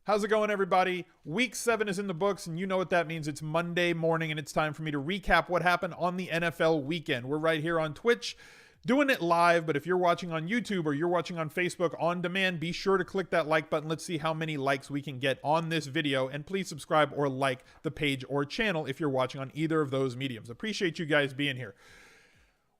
How's it going, everybody? Week 7 is in the books, and you know what that means. It's Monday morning, and it's time for me to recap what happened on the NFL weekend. We're right here on Twitch doing it live, but if you're watching on YouTube or you're watching on Facebook on demand, be sure to click that like button. Let's see how many likes we can get on this video, and please subscribe or like the page or channel if you're watching on either of those mediums. Appreciate you guys being here.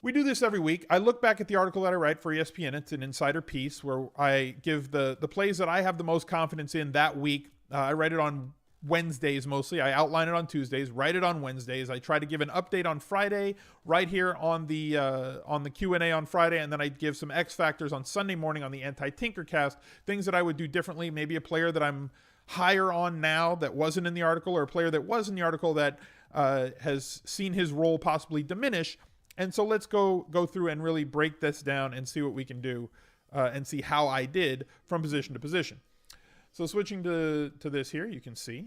We do this every week. I look back at the article that I write for ESPN. It's an insider piece where I give the plays that I have the most confidence in that week. I write it on Wednesdays mostly. I outline it on Tuesdays, write it on Wednesdays. I try to give an update on Friday right here on the Q&A on Friday, and then I give some X factors on Sunday morning on the Anti-Tinkercast, things that I would do differently, maybe a player that I'm higher on now that wasn't in the article, or a player that was in the article that has seen his role possibly diminish. And so let's go through and really break this down and see what we can do and see how I did from position to position. So switching to this here, you can see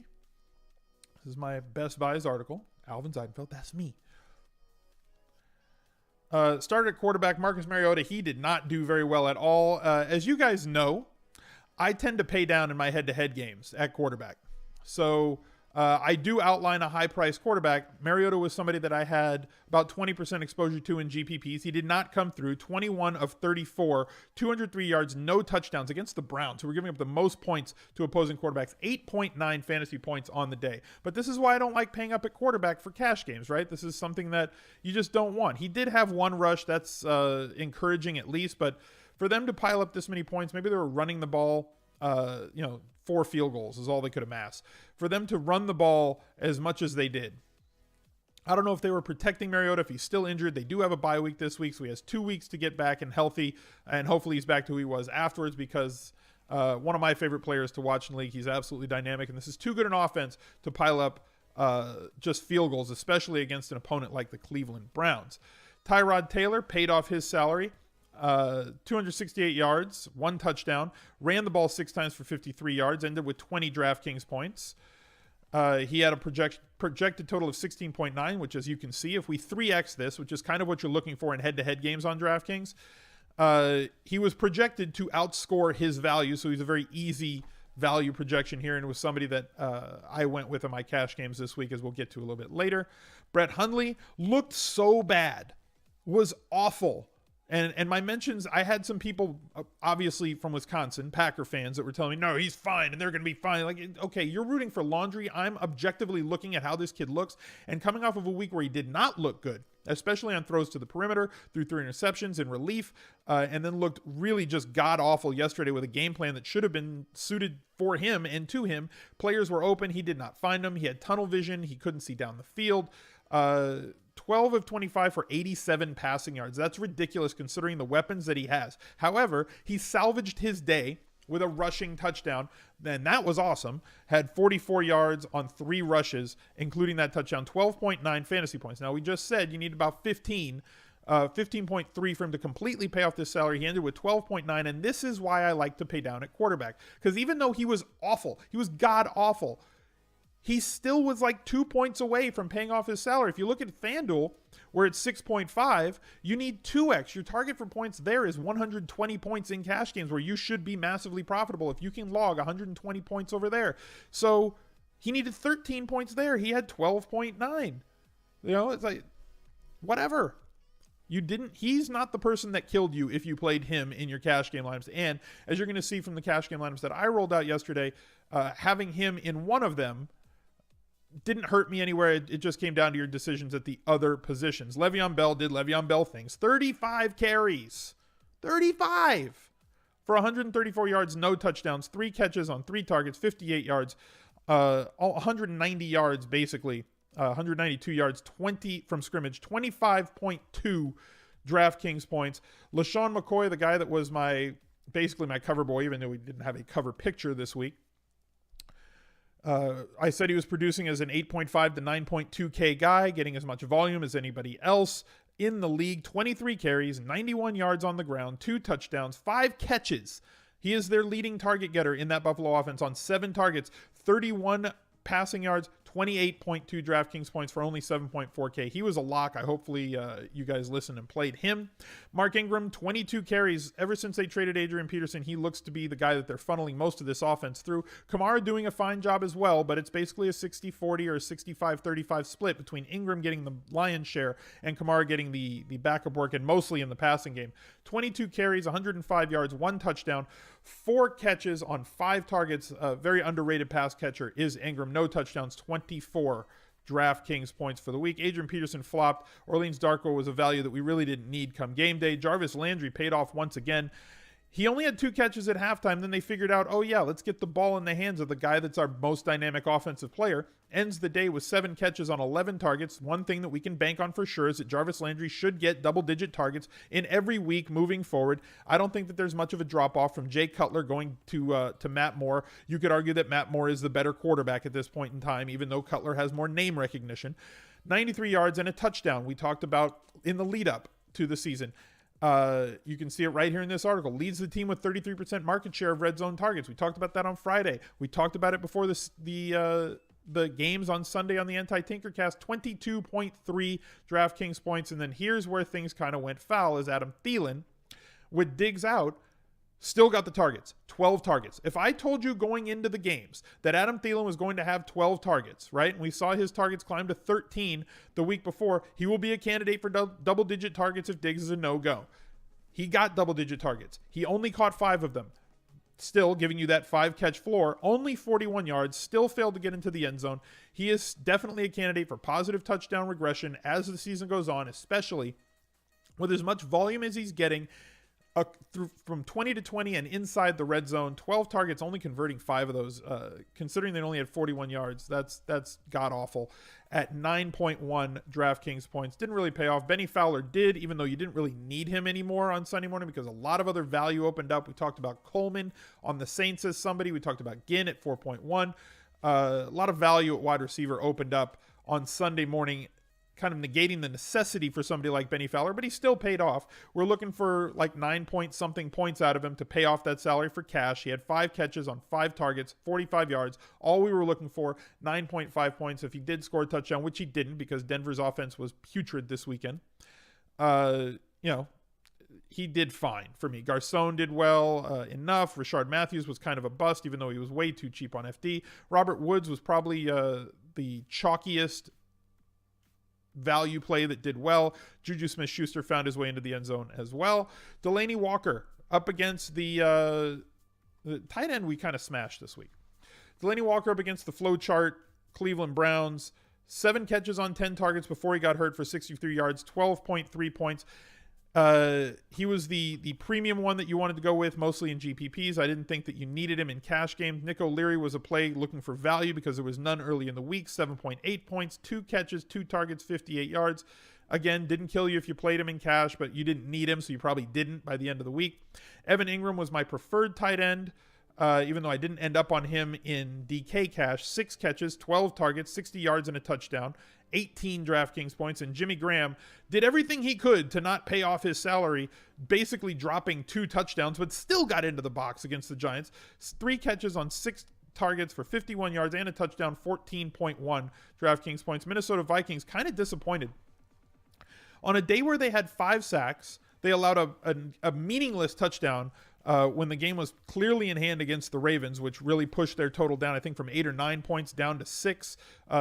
this is my Best Buys article. Alvin Zeidenfeld, that's me. Started at quarterback, Marcus Mariota. He did not do very well at all. As you guys know, I tend to pay down in my head-to-head games at quarterback. So I do outline a high-priced quarterback. Mariota was somebody that I had about 20% exposure to in GPPs. He did not come through. 21 of 34, 203 yards, no touchdowns against the Browns, who were giving up the most points to opposing quarterbacks, 8.9 fantasy points on the day. But this is why I don't like paying up at quarterback for cash games, right? This is something that you just don't want. He did have one rush. That's encouraging at least. But for them to pile up this many points, maybe they were running the ball, 4 field goals is all they could amass. For them to run the ball as much as they did, I don't know if they were protecting Mariota, if he's still injured. They do have a bye week this week, so he has 2 weeks to get back and healthy, and hopefully he's back to who he was afterwards, because one of my favorite players to watch in the league. He's absolutely dynamic, and this is too good an offense to pile up just field goals, especially against an opponent like the Cleveland Browns. Tyrod Taylor paid off his salary. 268 yards, 1 touchdown, ran the ball 6 times for 53 yards, ended with 20 DraftKings points. He had a projected total of 16.9, which, as you can see, if we 3x this, which is kind of what you're looking for in head-to-head games on DraftKings, he was projected to outscore his value, so he's a very easy value projection here, and it was somebody that I went with in my cash games this week, as we'll get to a little bit later. Brett Hundley looked so bad, was awful. And my mentions, I had some people, obviously from Wisconsin, Packer fans, that were telling me, no, he's fine, and they're going to be fine. Like, okay, you're rooting for laundry. I'm objectively looking at how this kid looks, and coming off of a week where he did not look good, especially on throws to the perimeter, threw 3 interceptions in relief, and then looked really just god-awful yesterday with a game plan that should have been suited for him and to him. Players were open. He did not find them. He had tunnel vision. He couldn't see down the field. 12 of 25 for 87 passing yards. That's ridiculous considering the weapons that he has. However, he salvaged his day with a rushing touchdown, and that was awesome. Had 44 yards on 3 rushes, including that touchdown, 12.9 fantasy points. Now, we just said you need about 15.3 for him to completely pay off this salary. He ended with 12.9, and this is why I like to pay down at quarterback, because even though he was awful, he was god-awful, he still was like 2 points away from paying off his salary. If you look at FanDuel, where it's 6.5, you need 2x. Your target for points there is 120 points in cash games, where you should be massively profitable if you can log 120 points over there. So he needed 13 points there. He had 12.9. It's like, whatever. He's not the person that killed you if you played him in your cash game lineups. And as you're going to see from the cash game lineups that I rolled out yesterday, having him in one of them didn't hurt me anywhere. It just came down to your decisions at the other positions. Le'Veon Bell did Le'Veon Bell things. 35 carries. 35 for 134 yards, no touchdowns, 3 catches on 3 targets, 58 yards, 190 yards basically, 192 yards, 20 from scrimmage, 25.2 DraftKings points. LaShawn McCoy, the guy that was basically my cover boy, even though we didn't have a cover picture this week, I said he was producing as an 8.5 to 9.2K guy, getting as much volume as anybody else in the league. 23 carries, 91 yards on the ground, 2 touchdowns, 5 catches. He is their leading target getter in that Buffalo offense on 7 targets, 31 passing yards, 28.2 DraftKings points for only 7.4K. He was a lock. Hopefully you guys listened and played him. Mark Ingram, 22 carries. Ever since they traded Adrian Peterson, he looks to be the guy that they're funneling most of this offense through. Kamara doing a fine job as well, but it's basically a 60-40 or a 65-35 split between Ingram getting the lion's share and Kamara getting the backup work, and mostly in the passing game. 22 carries, 105 yards, 1 touchdown, 4 catches on 5 targets. Very underrated pass catcher is Ingram. No touchdowns, 24 DraftKings points for the week. Adrian Peterson flopped. Orleans Darko was a value that we really didn't need come game day. Jarvis Landry paid off once again. He only had 2 catches at halftime. Then they figured out, oh yeah, let's get the ball in the hands of the guy that's our most dynamic offensive player. Ends the day with 7 catches on 11 targets. One thing that we can bank on for sure is that Jarvis Landry should get double-digit targets in every week moving forward. I don't think that there's much of a drop-off from Jay Cutler going to Matt Moore. You could argue that Matt Moore is the better quarterback at this point in time, even though Cutler has more name recognition. 93 yards and a touchdown we talked about in the lead-up to the season. You can see it right here in this article. Leads the team with 33% market share of red zone targets. We talked about that on Friday. We talked about it before the games on Sunday on the Anti-Tinkercast. 22.3 DraftKings points. And then here's where things kind of went foul, as Adam Thielen, with Diggs out, still got the targets. 12 targets. If I told you going into the games that Adam Thielen was going to have 12 targets, right? And we saw his targets climb to 13 the week before, he will be a candidate for double-digit targets if Diggs is a no-go. He got double-digit targets. He only caught 5 of them. Still giving you that 5-catch floor. Only 41 yards. Still failed to get into the end zone. He is definitely a candidate for positive touchdown regression as the season goes on, especially with as much volume as he's getting from 20 to 20 and inside the red zone. 12 targets, only converting 5 of those. Considering they only had 41 yards, that's god-awful. At 9.1 DraftKings points. Didn't really pay off. Benny Fowler did, even though you didn't really need him anymore on Sunday morning because a lot of other value opened up. We talked about Coleman on the Saints as somebody. We talked about Ginn at 4.1. A lot of value at wide receiver opened up on Sunday morning, kind of negating the necessity for somebody like Benny Fowler, but he still paid off. We're looking for like 9-point-something points out of him to pay off that salary for cash. He had 5 catches on 5 targets, 45 yards. All we were looking for, 9.5 points. If he did score a touchdown, which he didn't because Denver's offense was putrid this weekend, he did fine for me. Garcon did well enough. Rashard Matthews was kind of a bust, even though he was way too cheap on FD. Robert Woods was probably the chalkiest value play that did well. Juju Smith-Schuster found his way into the end zone as well. Delaney Walker up against the tight end we kind of smashed this week. Delaney Walker up against the flow chart Cleveland Browns. 7 catches on 10 targets before he got hurt for 63 yards, 12.3 points. He was the premium one that you wanted to go with, mostly in GPPs. I didn't think that you needed him in cash games. Nick O'Leary was a play looking for value because there was none early in the week. 7.8 points, 2 catches, 2 targets, 58 yards. Again, didn't kill you if you played him in cash, but you didn't need him, so you probably didn't by the end of the week. Evan Ingram was my preferred tight end, even though I didn't end up on him in DK cash. 6 catches, 12 targets, 60 yards, and a touchdown. 18 DraftKings points, and Jimmy Graham did everything he could to not pay off his salary, basically dropping 2 touchdowns, but still got into the box against the Giants. 3 catches on 6 targets for 51 yards and a touchdown, 14.1 DraftKings points. Minnesota Vikings kind of disappointed. On a day where they had 5 sacks, they allowed a meaningless touchdown when the game was clearly in hand against the Ravens, which really pushed their total down, I think, from 8 or 9 points down to 6.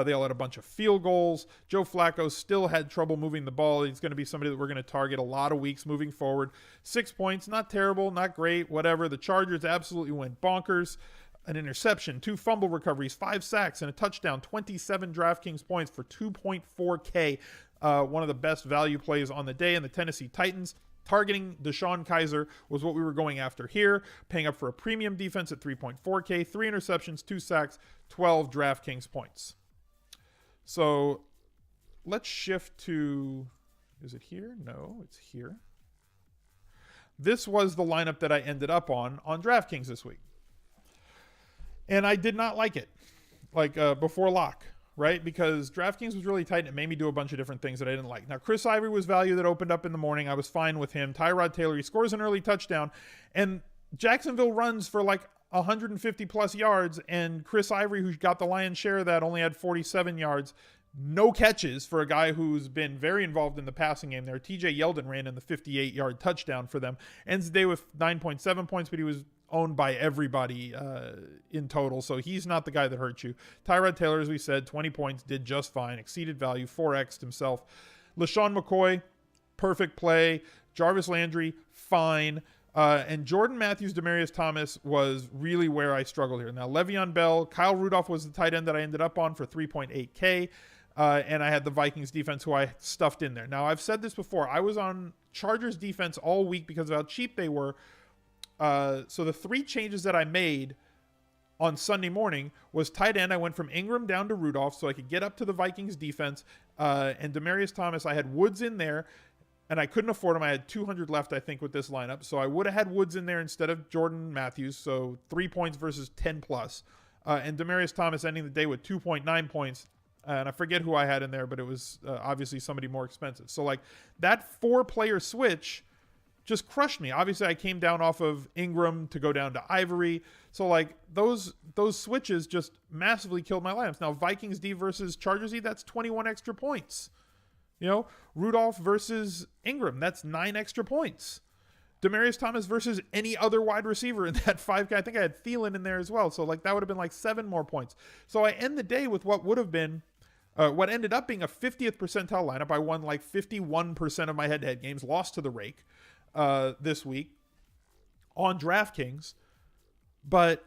They all had a bunch of field goals. Joe Flacco still had trouble moving the ball. He's going to be somebody that we're going to target a lot of weeks moving forward. 6 points, not terrible, not great, whatever. The Chargers absolutely went bonkers. An interception, 2 fumble recoveries, 5 sacks, and a touchdown. 27 DraftKings points for 2.4K. One of the best value plays on the day. And the Tennessee Titans, targeting Deshaun Kaiser was what we were going after here, paying up for a premium defense at 3.4K, 3 interceptions, 2 sacks, 12 DraftKings points. So let's shift to, is it here? No, it's here. This was the lineup that I ended up on DraftKings this week. And I did not like it, before lock. Right? Because DraftKings was really tight and it made me do a bunch of different things that I didn't like. Now, Chris Ivory was value that opened up in the morning. I was fine with him. Tyrod Taylor, he scores an early touchdown. And Jacksonville runs for 150 plus yards, and Chris Ivory, who got the lion's share of that, only had 47 yards. No catches for a guy who's been very involved in the passing game there. TJ Yeldon ran in the 58-yard touchdown for them. Ends the day with 9.7 points, but he was owned by everybody in total, so he's not the guy that hurt you. Tyrod Taylor, as we said, 20 points, did just fine, exceeded value, 4x'd himself. LaShawn McCoy, perfect play. Jarvis Landry, fine. And Jordan Matthews, Demaryius Thomas was really where I struggled here. Now, Le'Veon Bell, Kyle Rudolph was the tight end that I ended up on for 3.8K. And I had the Vikings defense who I stuffed in there. Now, I've said this before. I was on Chargers defense all week because of how cheap they were. So the 3 changes that I made on Sunday morning was tight end. I went from Ingram down to Rudolph so I could get up to the Vikings defense. And Demaryius Thomas, I had Woods in there, and I couldn't afford him. I had 200 left, I think, with this lineup. So I would have had Woods in there instead of Jordan Matthews. So 3 points versus 10 plus. And Demaryius Thomas ending the day with 2.9 points. And I forget who I had in there, but it was obviously somebody more expensive. So like that 4-player switch just crushed me. Obviously, I came down off of Ingram to go down to Ivory. So like those switches just massively killed my lineups. Now Vikings D versus Chargers D, that's 21 extra points. You know, Rudolph versus Ingram, that's 9 extra points. Demaryius Thomas versus any other wide receiver in that 5K. I think I had Thielen in there as well. So like that would have been like 7 more points. So I end the day with what would have been what ended up being a 50th percentile lineup. I won like 51% of my head-to-head games, lost to the rake this week on DraftKings, but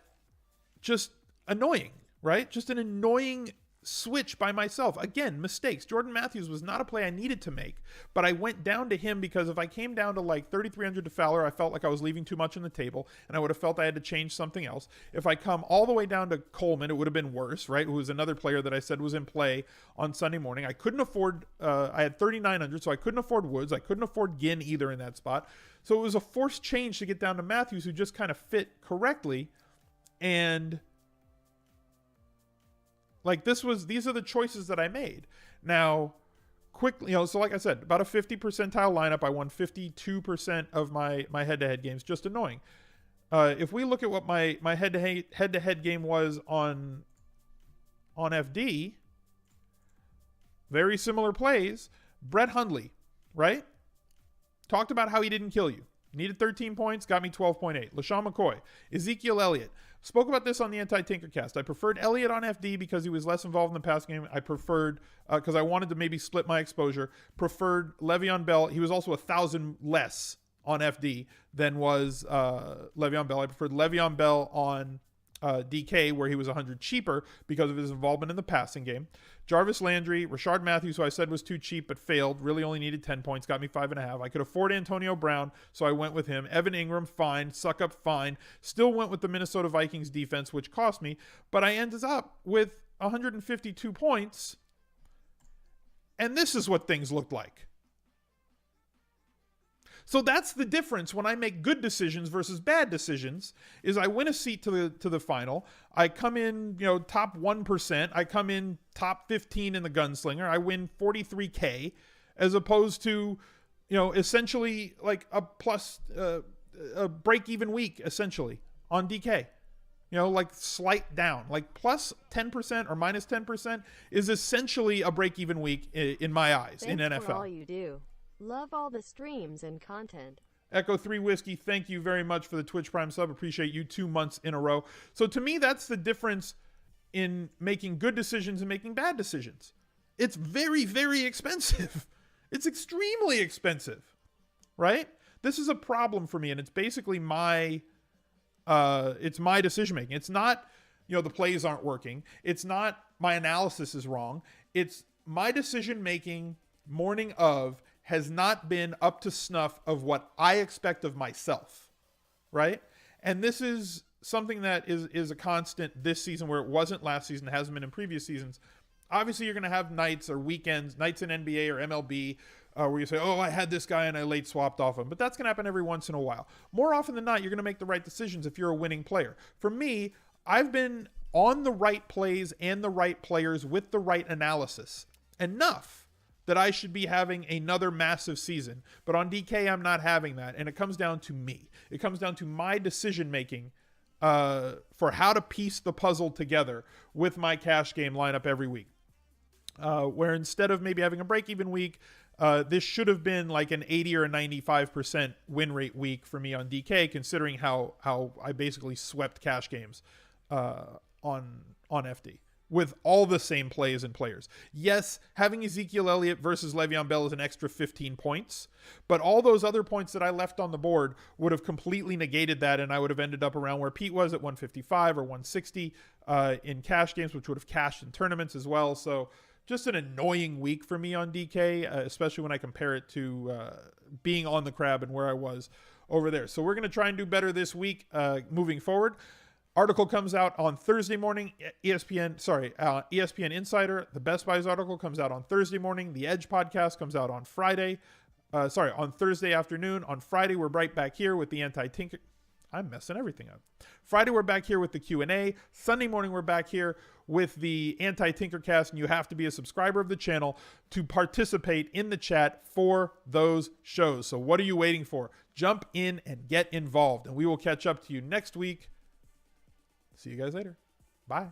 just annoying, right? Just an annoying switch by myself. Again, mistakes. Jordan Matthews was not a play I needed to make, but I went down to him because if I came down to like 3,300 to Fowler, I felt like I was leaving too much on the table, and I would have felt I had to change something else. If I come all the way down to Coleman, it would have been worse, right? Who was another player that I said was in play on Sunday morning. I couldn't afford, I had 3,900, so I couldn't afford Woods. I couldn't afford Ginn either in that spot. So it was a forced change to get down to Matthews, who just kind of fit correctly. And like these are the choices that I made. Now, quickly, so like I said, about a 50 percentile lineup. I won 52% of my head-to-head games. Just annoying. If we look at what my head-to-head game was on FD, very similar plays. Brett Hundley, right? Talked about how he didn't kill you. Needed 13 points, got me 12.8. LaShawn McCoy, Ezekiel Elliott. Spoke about this on the Anti-Tinkercast. I preferred Elliott on FD because he was less involved in the pass game. I preferred, because I wanted to maybe split my exposure, preferred Le'Veon Bell. He was also 1,000 less on FD than was Le'Veon Bell. I preferred Le'Veon Bell on DK, where he was 100 cheaper because of his involvement in the passing game. Jarvis Landry, Rashard Matthews, who I said was too cheap but failed, really only needed 10 points, got me 5.5. I could afford Antonio Brown, so I went with him. Evan Ingram, fine. Suck up, fine. Still went with the Minnesota Vikings defense, which cost me, but I ended up with 152 points, and this is what things looked like. So that's the difference when I make good decisions versus bad decisions, is I win a seat to the final. I come in, top 1%. I come in top 15 in the gunslinger. I win 43K as opposed to, essentially like a plus, a break-even week, essentially, on DK. Like slight down. Like plus 10% or minus 10% is essentially a break-even week in my eyes. Thanks in NFL. For all you do. Love all the streams and content. Echo 3 Whiskey, thank you very much for the Twitch Prime sub. Appreciate you 2 months in a row. So to me, that's the difference in making good decisions and making bad decisions. It's very, very expensive. It's extremely expensive, right? This is a problem for me, and it's basically my decision making. It's not, the plays aren't working. It's not my analysis is wrong. It's my decision making morning of has not been up to snuff of what I expect of myself, right? And this is something that is a constant this season where it wasn't last season, hasn't been in previous seasons. Obviously, you're going to have nights or weekends, nights in NBA or MLB, where you say, oh, I had this guy and I late swapped off him. But that's going to happen every once in a while. More often than not, you're going to make the right decisions if you're a winning player. For me, I've been on the right plays and the right players with the right analysis. Enough that I should be having another massive season. But on DK, I'm not having that. And it comes down to me. It comes down to my decision-making for how to piece the puzzle together with my cash game lineup every week. Where instead of maybe having a break-even week, this should have been like an 80 or a 95% win rate week for me on DK, considering how I basically swept cash games on FD with all the same plays and players. Yes, having Ezekiel Elliott versus Le'Veon Bell is an extra 15 points, but all those other points that I left on the board would have completely negated that, and I would have ended up around where Pete was at 155 or 160 in cash games, which would have cashed in tournaments as well. So just an annoying week for me on DK, especially when I compare it to being on the crab and where I was over there. So we're going to try and do better this week moving forward. Article comes out on Thursday morning. ESPN Insider, the Best Buys article comes out on Thursday morning. The Edge podcast comes out on on Thursday afternoon. On Friday, we're right back here with the Anti-Tinker. I'm messing everything up. Friday, we're back here with the Q&A. Sunday morning, we're back here with the Anti-Tinkercast, and you have to be a subscriber of the channel to participate in the chat for those shows. So what are you waiting for? Jump in and get involved, and we will catch up to you next week. See you guys later. Bye.